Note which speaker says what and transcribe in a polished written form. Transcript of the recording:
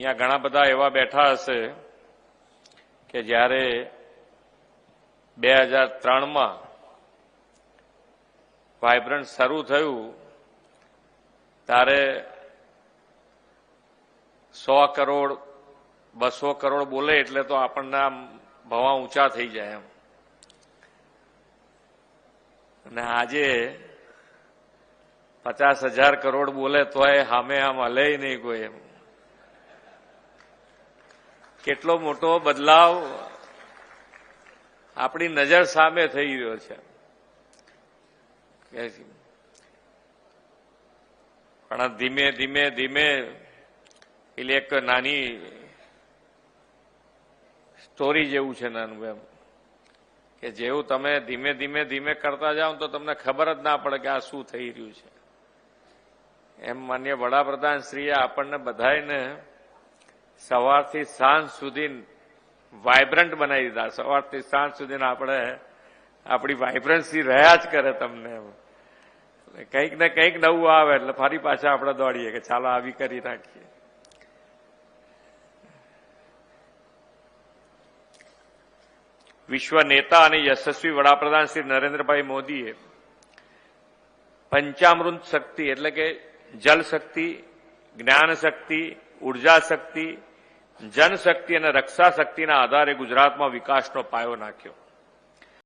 Speaker 1: અહીંયા ઘણા બધા એવા બેઠા હશે કે જ્યારે 2003માં વાઇબ્રન્ટ શરૂ થયું ત્યારે 100 કરોડ 200 કરોડ બોલે એટલે તો આપણને આમ ભવા ઊંચા થઈ જાય એમ. અને આજે 50,000 કરોડ બોલે તોય સામે આમ હલે નહીં કોઈ એમ. કેટલો મોટો બદલાવ આપણી નજર સામે થઈ રહ્યો છે. પણ ધીમે ધીમે ધીમે એટલે એક નાની સ્ટોરી જેવું છે નાનું એમ કે જેવું તમે ધીમે ધીમે ધીમે કરતા જાઓ તો તમને ખબર જ ના પડે કે આ શું થઈ રહ્યું છે. એમ માન્ય વડાપ્રધાન શ્રીએ આપણને બધાને સવારથી સાંજ સુધી વાઇબ્રન્ટ બનાવી દીધા. સવારથી સાંજ સુધી આપણે આપણી વાઇબ્રન્સી રહ્યા જ કરે તમને. કંઈક ને કંઈક નવું આવે એટલે ફરી પાછા આપણે દોડીએ કે ચાલો આવી કરી નાખીએ. વિશ્વ નેતા અને યશસ્વી વડાપ્રધાન શ્રી નરેન્દ્રભાઈ મોદીએ પંચામૃત શક્તિ એટલે કે જલ શક્તિ, જ્ઞાન શક્તિ, ઉર્જા શક્તિ, જનશક્તિ અને રક્ષા શક્તિના આધારે ગુજરાતમાં વિકાસનો પાયો નાખ્યો.